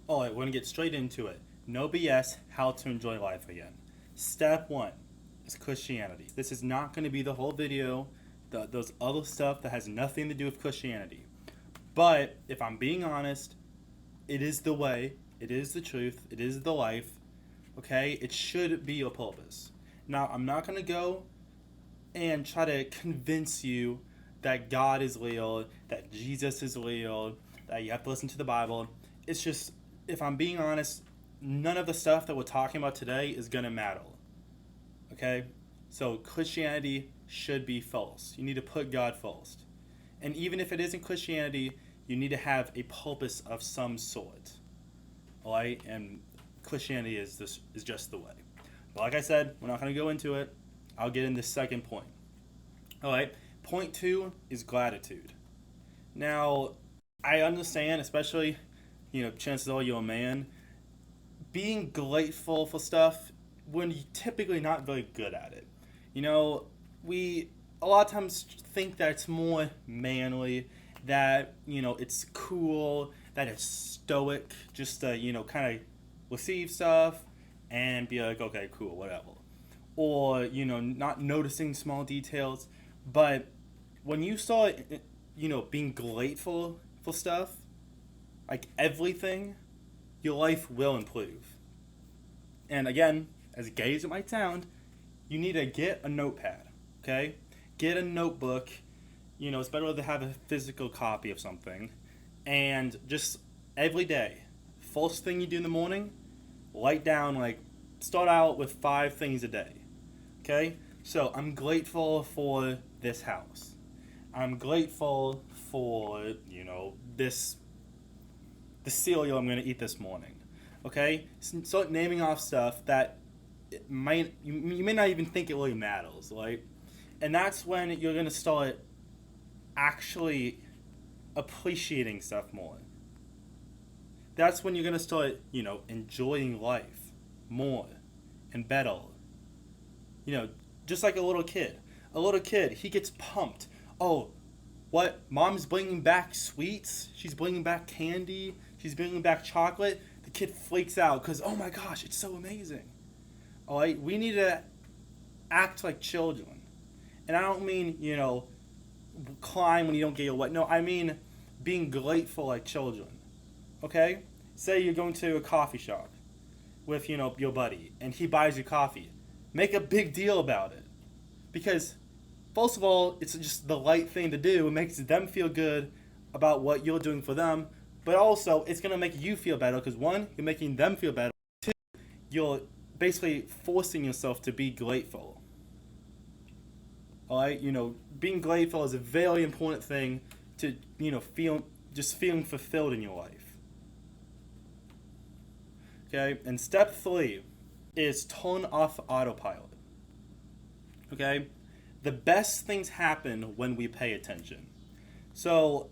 All right, we're going to get straight into it. No BS, how to enjoy life again. Step one is Christianity. This is not going to be the whole video, those other stuff that has nothing to do with Christianity. But if I'm being honest, it is the way, it is the truth, it is the life, okay? It should be your purpose. Now, I'm not going to go and try to convince you that God is real, that Jesus is real, that you have to listen to the Bible. It's just, if I'm being honest, none of the stuff that we're talking about today is going to matter. Okay? So Christianity should be false. You need to put God first. And even if it isn't Christianity, you need to have a purpose of some sort. Alright? And Christianity is just the way. But like I said, we're not going to go into it. I'll get in the second point. Alright? Point two is gratitude. Now, I understand, especially, chances are you're a man, being grateful for stuff when you're typically not very good at it. We a lot of times think that it's more manly, that, it's cool, that it's stoic, just to, kind of receive stuff and be like, okay, cool, whatever. Or, not noticing small details. But when you start, being grateful for stuff, like everything, your life will improve. And again, as gay as it might sound, you need to get a notepad, okay? Get a notebook. It's better to have a physical copy of something. And just every day, first thing you do in the morning, write down, start out with 5 things a day, okay? So I'm grateful for this house. I'm grateful for, the cereal I'm going to eat this morning. Okay? Start naming off stuff that you may not even think it really matters, right? And that's when you're going to start actually appreciating stuff more. That's when you're going to start, enjoying life more and better. Just like a little kid. A little kid, he gets pumped. Oh, what? Mom's bringing back sweets? She's bringing back candy? She's bringing back chocolate? The kid freaks out because, oh my gosh, it's so amazing. All right? We need to act like children. And I don't mean, climb when you don't get your way. No, I mean being grateful like children. Okay? Say you're going to a coffee shop with, your buddy, and he buys you coffee. Make a big deal about it. Because, first of all, it's just the right thing to do. It makes them feel good about what you're doing for them. But also, it's going to make you feel better because, one, you're making them feel better. Two, you're basically forcing yourself to be grateful. Alright? Being grateful is a very important thing to, feeling fulfilled in your life. Okay? And step 3 is turn off autopilot. Okay? The best things happen when we pay attention. So,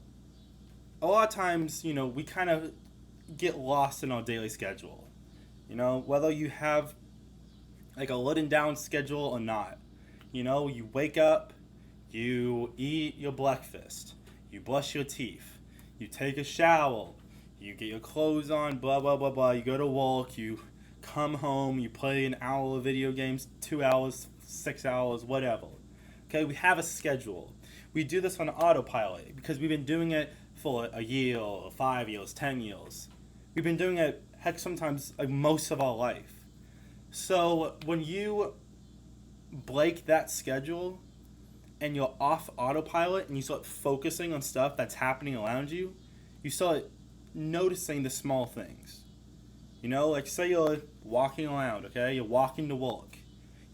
a lot of times, we kind of get lost in our daily schedule. Whether you have like a written down schedule or not. You wake up, you eat your breakfast, you brush your teeth, you take a shower, you get your clothes on, blah, blah, blah, blah. You go to work, you come home, you play an hour of video games, 2 hours, 6 hours, whatever. Okay, we have a schedule. We do this on autopilot because we've been doing it for a year, or 5 years, 10 years. We've been doing it, heck, sometimes most of our life. So when you break that schedule and you're off autopilot and you start focusing on stuff that's happening around you, you start noticing the small things. Say you're walking around, okay? You're walking to work.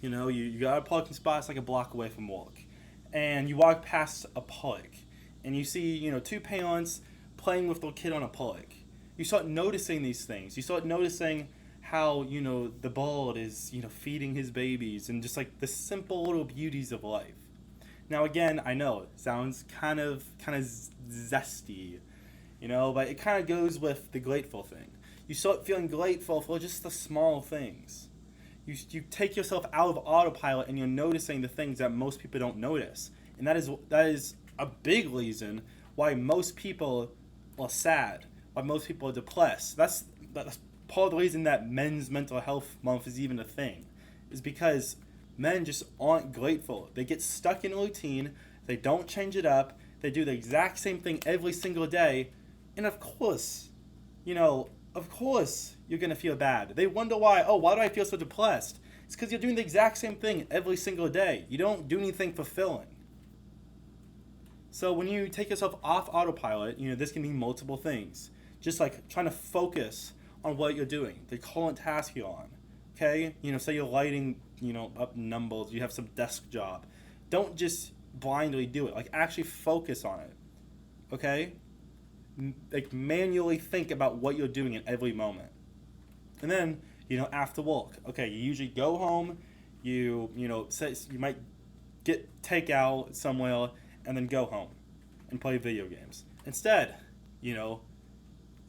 You got a parking spot, it's like a block away from work. And you walk past a park, and you see, 2 parents playing with their kid on a park. You start noticing these things. You start noticing how, the bird is, feeding his babies, and just like the simple little beauties of life. Now again, I know, it sounds kind of zesty, but it kind of goes with the grateful thing. You start feeling grateful for just the small things. You take yourself out of autopilot and you're noticing the things that most people don't notice. And that is a big reason why most people are sad, why most people are depressed. That's that's part of the reason that Men's Mental Health Month is even a thing, is because men just aren't grateful. They get stuck in a routine, they don't change it up, they do the exact same thing every single day, and of course, of course you're going to feel bad. They wonder why do I feel so depressed? It's because you're doing the exact same thing every single day. You don't do anything fulfilling. So when you take yourself off autopilot, this can mean multiple things. Just like trying to focus on what you're doing, the current task you're on. Okay? Say you're lighting, up numbers, you have some desk job. Don't just blindly do it. Like, actually focus on it. Okay? Like, manually think about what you're doing in every moment. And then, after work, okay, you usually go home, say you might get takeout somewhere, and then go home and play video games. Instead,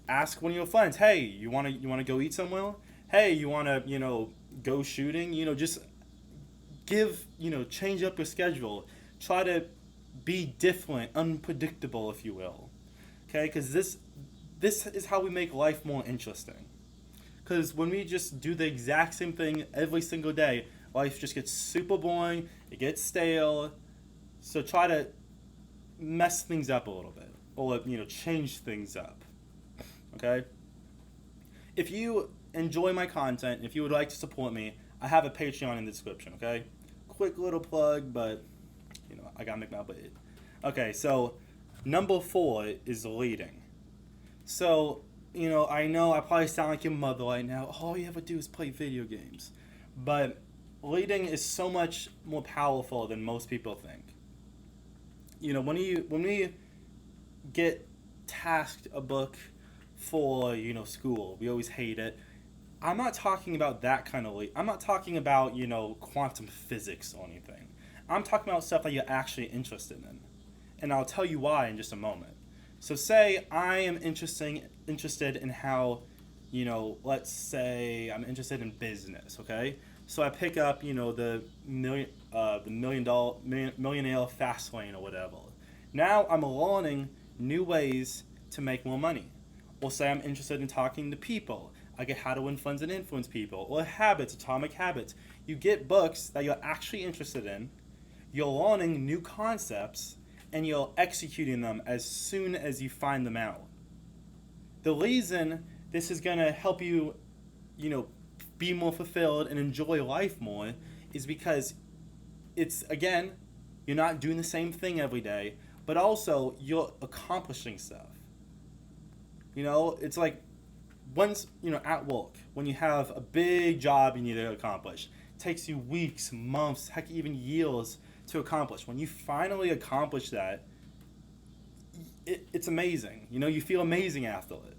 ask one of your friends, hey, you wanna go eat somewhere? Hey, you wanna, go shooting? Just change up your schedule. Try to be different, unpredictable, if you will. Okay, because this is how we make life more interesting. Because when we just do the exact same thing every single day, life just gets super boring, it gets stale. So try to mess things up a little bit, or change things up. Okay? If you enjoy my content, if you would like to support me, I have a Patreon in the description, okay? Quick little plug, but I gotta make my bid. Okay, so number 4 is leading. So, I know I probably sound like your mother right now. All you ever do is play video games. But leading is so much more powerful than most people think. When we get tasked a book for, school, we always hate it. I'm not talking about that kind of lead. I'm not talking about, quantum physics or anything. I'm talking about stuff that you're actually interested in. And I'll tell you why in just a moment. So say I am interested in how, let's say I'm interested in business, okay? So I pick up, the millionaire fast lane or whatever. Now I'm learning new ways to make more money. Or say I'm interested in talking to people. I get How to Win Friends and Influence People, or Habits, Atomic Habits. You get books that you're actually interested in, you're learning new concepts, and you're executing them as soon as you find them out. The reason this is going to help you, be more fulfilled and enjoy life more is because it's, again, you're not doing the same thing every day, but also you're accomplishing stuff. It's like once, at work, when you have a big job you need to accomplish, it takes you weeks, months, heck, even years to accomplish. When you finally accomplish that, it's amazing. You feel amazing after it.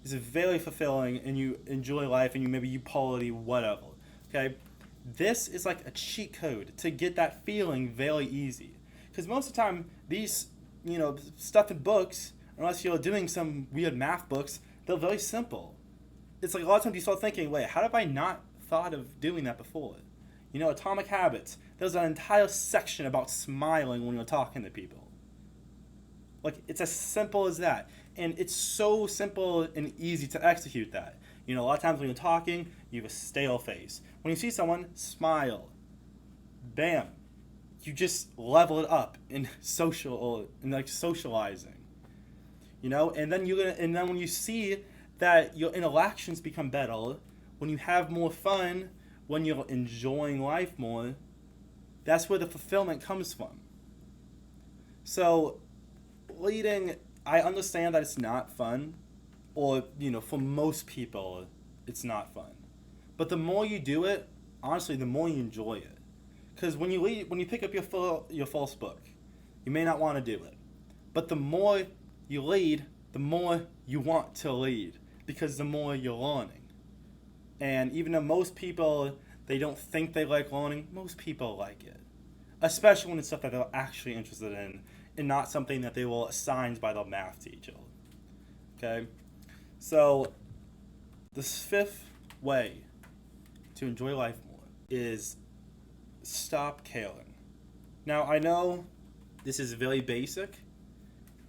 It's very fulfilling, and you enjoy life, and you party, whatever. Okay? This is like a cheat code to get that feeling very easy. Because most of the time, these, stuff in books, unless you're doing some weird math books, they're very simple. It's like a lot of times you start thinking, wait, how have I not thought of doing that before? Atomic Habits, there's an entire section about smiling when you're talking to people. Like, it's as simple as that. And it's so simple and easy to execute that. A lot of times when you're talking, you have a stale face. When you see someone, smile. Bam. You just level it up in socializing. And then when you see that your interactions become better, when you have more fun, when you're enjoying life more, that's where the fulfillment comes from. So, leading, I understand that it's not fun, or, for most people, it's not fun. But the more you do it, honestly, the more you enjoy it. Because when you pick up your first book, you may not want to do it. But the more you lead, the more you want to lead, because the more you're learning. And even though most people, they don't think they like learning, most people like it. Especially when it's stuff that they're actually interested in, and not something that they were assigned by their math teacher. Okay? So, the 5th way to enjoy life more is stop caring. Now, I know this is very basic,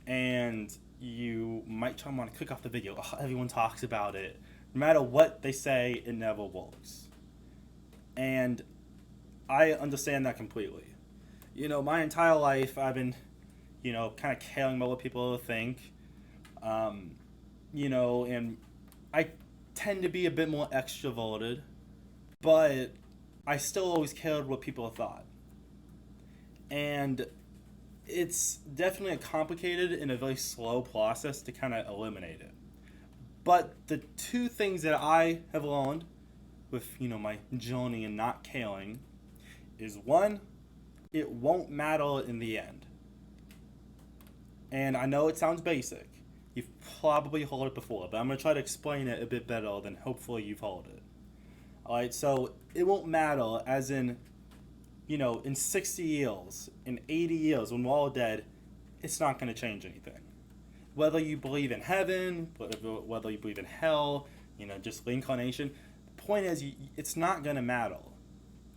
and, you might try to want to click off the video. Oh, everyone talks about it. No matter what they say, it never works. And I understand that completely. My entire life I've been, kind of caring about what people think. And I tend to be a bit more extroverted, but I still always cared what people thought. And it's definitely a complicated and a very slow process to kind of eliminate it. But the two things that I have learned with, my journey and not caring is one, it won't matter in the end. And I know it sounds basic. You've probably heard it before, but I'm going to try to explain it a bit better than hopefully you've heard it. Alright, so it won't matter as in, in 60 years, in 80 years, when we're all dead, it's not going to change anything. Whether you believe in heaven, whether you believe in hell, just reincarnation, the point is, it's not going to matter.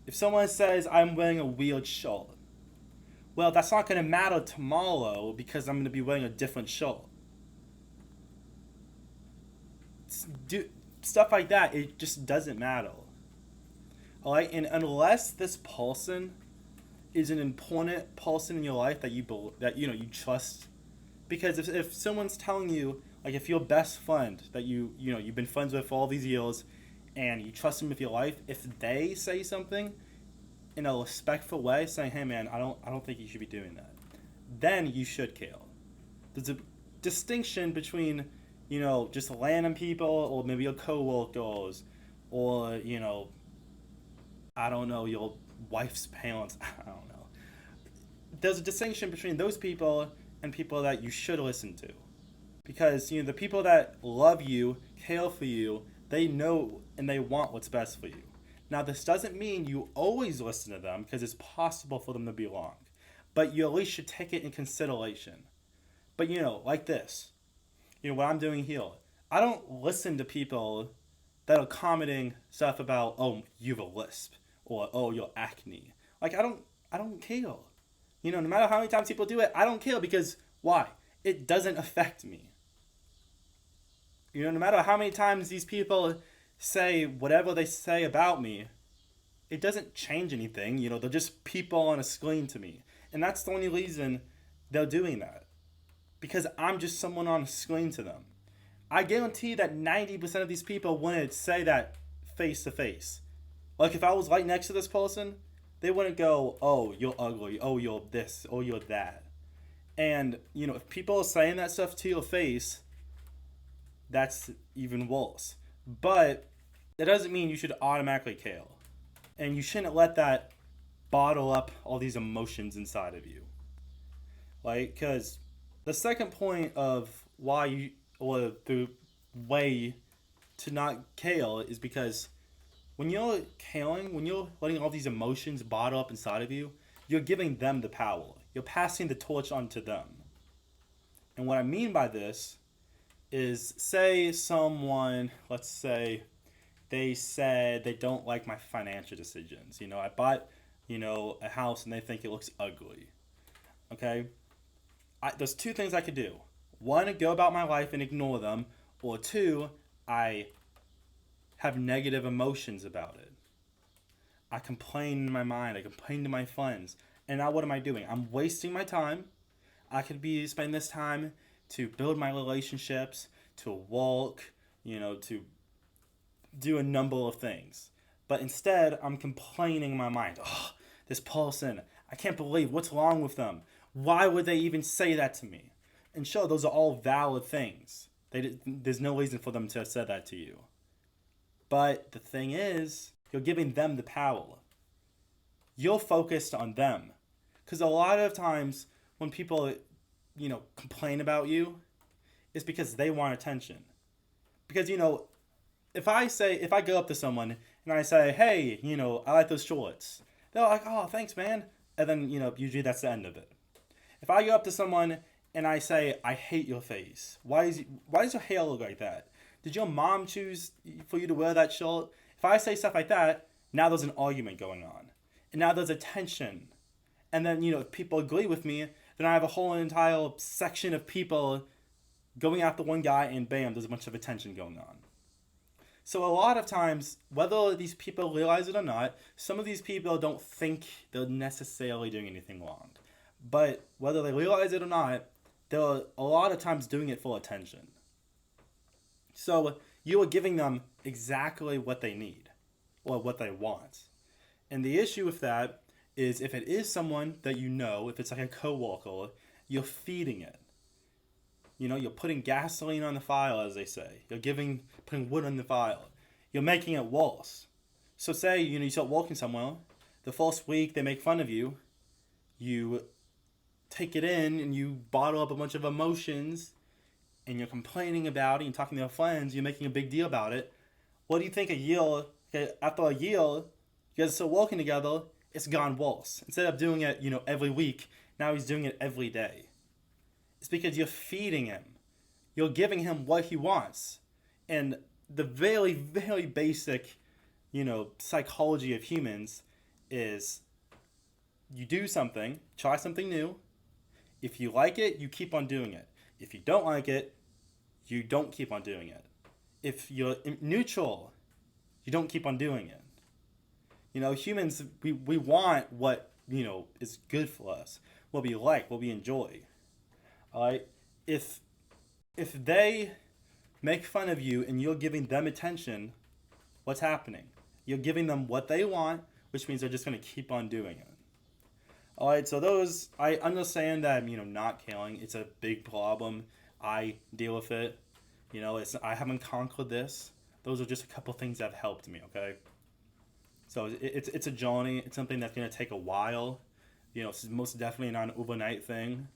If someone says, I'm wearing a weird shirt, well, that's not going to matter tomorrow because I'm going to be wearing a different shirt. Stuff like that, it just doesn't matter. Alright, and unless this person is an important person in your life that you trust, because if someone's telling you, like if your best friend that you've been friends with for all these years and you trust them with your life, if they say something in a respectful way, saying, hey man, I don't think you should be doing that, then you should care. There's a distinction between, just random people or maybe your coworkers or, I don't know, your wife's parents, I don't know. There's a distinction between those people and people that you should listen to. Because, the people that love you, care for you, they know and they want what's best for you. Now, this doesn't mean you always listen to them because it's possible for them to be wrong. But you at least should take it in consideration. But, like this. What I'm doing here. I don't listen to people that are commenting stuff about, oh, you have a lisp. Or, oh, your acne. Like, I don't care. No matter how many times people do it, I don't care because, why? It doesn't affect me. No matter how many times these people say whatever they say about me, it doesn't change anything. They're just people on a screen to me. And that's the only reason they're doing that. Because I'm just someone on a screen to them. I guarantee that 90% of these people wouldn't say that face to face. Like, if I was right next to this person, they wouldn't go, oh, you're ugly, oh, you're this, oh, you're that. And, if people are saying that stuff to your face, that's even worse. But that doesn't mean you should automatically care. And you shouldn't let that bottle up all these emotions inside of you. Because the second point of why or the way to not care is because when you're caring, when you're letting all these emotions bottle up inside of you, you're giving them the power. You're passing the torch on to them. And what I mean by this is, say someone, let's say, they said they don't like my financial decisions. I bought, a house and they think it looks ugly. Okay? There's two things I could do. One, go about my life and ignore them. Or two, I have negative emotions about it. I complain in my mind. I complain to my friends. And now what am I doing? I'm wasting my time. I could be spending this time to build my relationships, to walk, to do a number of things. But instead, I'm complaining in my mind. Oh, this person, I can't believe what's wrong with them. Why would they even say that to me? And sure, those are all valid things. There's no reason for them to have said that to you. But the thing is, you're giving them the power. You're focused on them. Because a lot of times when people, complain about you, it's because they want attention. Because, if I go up to someone and I say, hey, I like those shorts, they're like, oh, thanks, man. And then, usually that's the end of it. If I go up to someone and I say, I hate your face. Why does your hair look like that? Did your mom choose for you to wear that shirt? If I say stuff like that, now there's an argument going on. And now there's a tension. And then, if people agree with me, then I have a whole entire section of people going after one guy and bam, there's a bunch of attention going on. So a lot of times, whether these people realize it or not, some of these people don't think they're necessarily doing anything wrong. But whether they realize it or not, they're a lot of times doing it for attention. So you are giving them exactly what they need or what they want. And the issue with that is if it is someone that you know, if it's like a coworker, you're feeding it. You know, you're putting gasoline on the fire, as they say. Putting wood on the fire. You're making it worse. So say, you start working somewhere. The first week they make fun of you. You take it in and you bottle up a bunch of emotions and you're complaining about it and talking to your friends. You're making a big deal about it. What do you think after a year, you guys are still working together, it's gone worse. Instead of doing it, every week, now he's doing it every day. It's because you're feeding him. You're giving him what he wants. And the very, very basic, psychology of humans is you do something, try something new. If you like it, you keep on doing it. If you don't like it, you don't keep on doing it. If you're neutral, you don't keep on doing it. Humans, we want what, is good for us, what we like, what we enjoy. All right? If they make fun of you and you're giving them attention, what's happening? You're giving them what they want, which means they're just going to keep on doing it. All right, so I understand that, not caring, it's a big problem. I deal with it. I haven't conquered this. Those are just a couple things that have helped me, okay? So it's a journey. It's something that's going to take a while. It's most definitely not an overnight thing.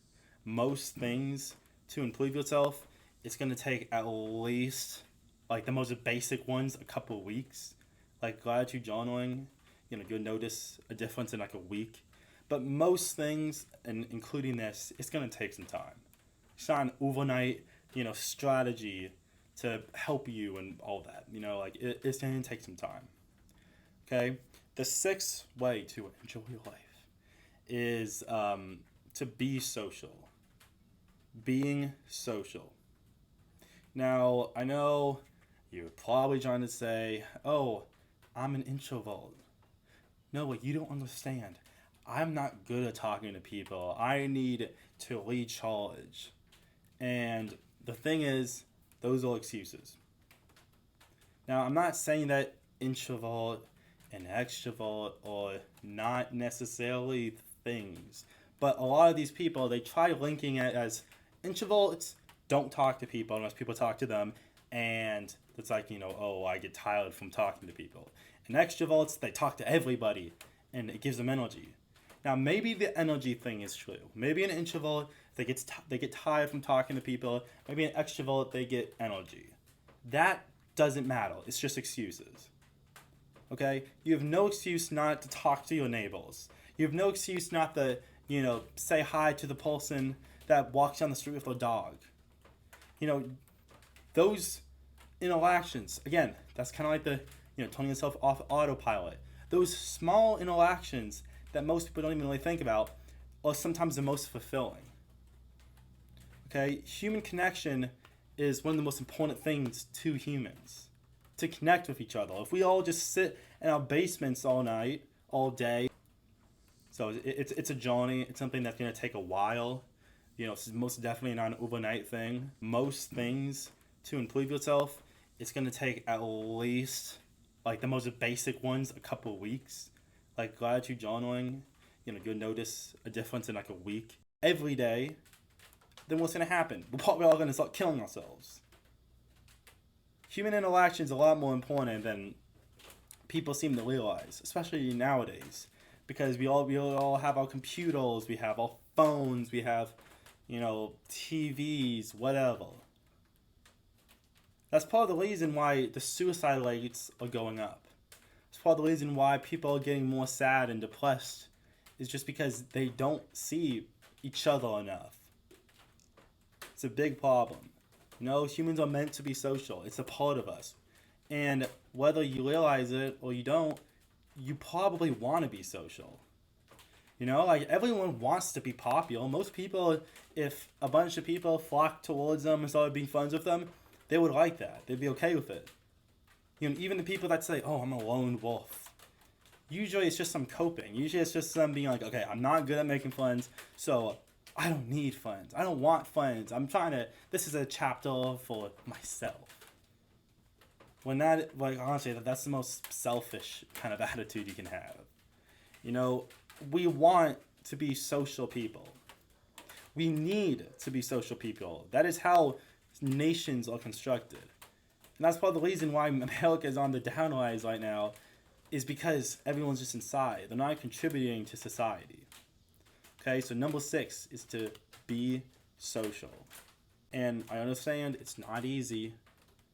Most things to improve yourself, it's going to take at least, like the most basic ones, a couple of weeks. Like gratitude journaling, you'll notice a difference in like a week. But most things, and including this, it's going to take some time. It's not an overnight, strategy to help you and all that. It's going to take some time. Okay? The sixth way to enjoy your life is to be social. Being social. Now, I know you're probably trying to say, oh, I'm an introvert. No, what you don't understand. I'm not good at talking to people. I need to recharge. And the thing is, those are excuses. Now, I'm not saying that introvert and extrovert are not necessarily things. But a lot of these people, they try linking it as introverts don't talk to people unless people talk to them. And it's like, I get tired from talking to people. And extroverts, they talk to everybody and it gives them energy. Now, maybe the energy thing is true. Maybe an introvert, they get tired from talking to people. Maybe an extrovert, they get energy. That doesn't matter. It's just excuses. Okay? You have no excuse not to talk to your neighbors. You have no excuse not to, say hi to the person that walks down the street with their dog. Those interactions, again, that's kind of like the, turning yourself off autopilot. Those small interactions that most people don't even really think about are sometimes the most fulfilling. Okay? Human connection is one of the most important things to humans. To connect with each other. If we all just sit in our basements all night, all day, so it's a journey. It's something that's going to take a while. It's most definitely not an overnight thing. Most things to improve yourself, it's going to take at least, like the most basic ones, a couple of weeks. Like gratitude journaling, you'll notice a difference in like a week. Every day, then what's going to happen? We're probably all going to start killing ourselves. Human interaction is a lot more important than people seem to realize, especially nowadays, because we all have our computers, we have our phones, we have, TVs, whatever. That's part of the reason why the suicide rates are going up. It's part of the reason why people are getting more sad and depressed, is just because they don't see each other enough. It's a big problem. Humans are meant to be social. It's a part of us. And whether you realize it or you don't, you probably want to be social. You know, like everyone wants to be popular. Most people, if a bunch of people flocked towards them and started being friends with them, they would like that. They'd be okay with it. You know, even the people that say, "Oh, I'm a lone wolf," usually it's just some coping. Usually it's just them being like, "Okay, I'm not good at making friends, so I don't need friends. I don't want friends. I'm trying to. This is a chapter for myself." When that, like, honestly, that's the most selfish kind of attitude you can have. You know, we want to be social people. We need to be social people. That is how nations are constructed. And that's part of the reason why America is on the downrise right now, is because everyone's just inside. They're not contributing to society. Okay, so number 6 is to be social. And I understand it's not easy,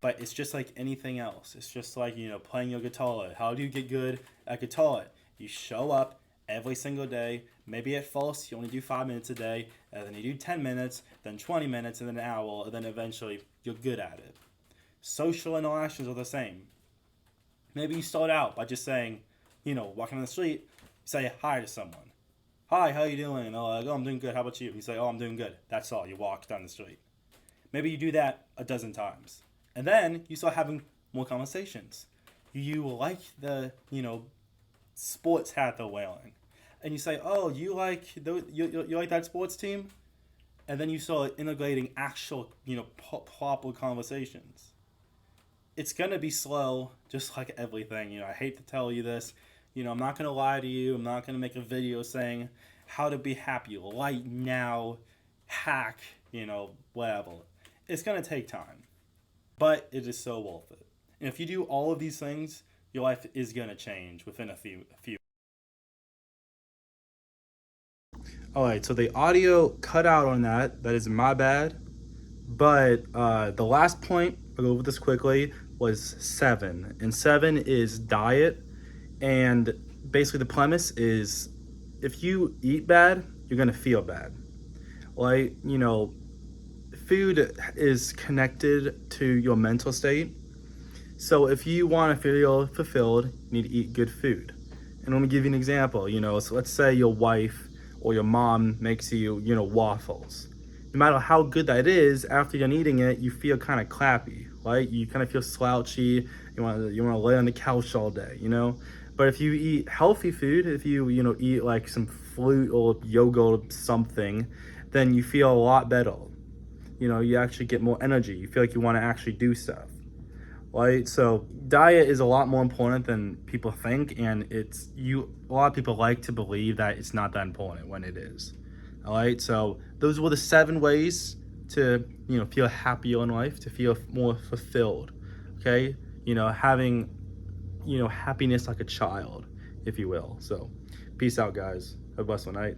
but it's just like anything else. It's just like, you know, playing your guitar. How do you get good at guitar? You show up every single day. Maybe at first you only do 5 minutes a day, and then you do 10 minutes, then 20 minutes, and then an hour, and then eventually you're good at it. Social interactions are the same. Maybe you start out by just saying, you know, walking on the street, you say hi to someone. "Hi, how you doing?" And they're like, "Oh, I'm doing good. How about you?" You say, "Oh, I'm doing good." That's all. You walk down the street. Maybe you do that a dozen times. And then you start having more conversations. You like the, you know, sports hat they're wearing. And you say, "Oh, you like you like that sports team?" And then you start integrating actual, you know, proper conversations. It's going to be slow, just like everything. You know, I hate to tell you this. You know, I'm not going to lie to you. I'm not going to make a video saying how to be happy right now, hack, you know, whatever. It's going to take time, but it is so worth it. And if you do all of these things, your life is going to change within a few. All right, so the audio cut out on that. That is my bad. But the last point, I'll go over this quickly, was 7. And 7 is diet. And basically the premise is if you eat bad, you're going to feel bad. Like, you know, food is connected to your mental state. So if you want to feel fulfilled, you need to eat good food. And let me give you an example. You know, so let's say your wife or your mom makes you, you know, waffles. No matter how good that is, after you're done eating it, you feel kind of clappy, right? You kind of feel slouchy. You want to lay on the couch all day, you know. But if you eat healthy food, if you know eat like some fruit or yogurt or something, then you feel a lot better. You know, you actually get more energy. You feel like you want to actually do stuff, right? So diet is a lot more important than people think, and a lot of people like to believe that it's not that important when it is. All right, so those were the 7 ways to, you know, feel happier in life, to feel more fulfilled. Okay, you know, having, you know, happiness like a child, if you will. So peace out, guys. Have a blessed night.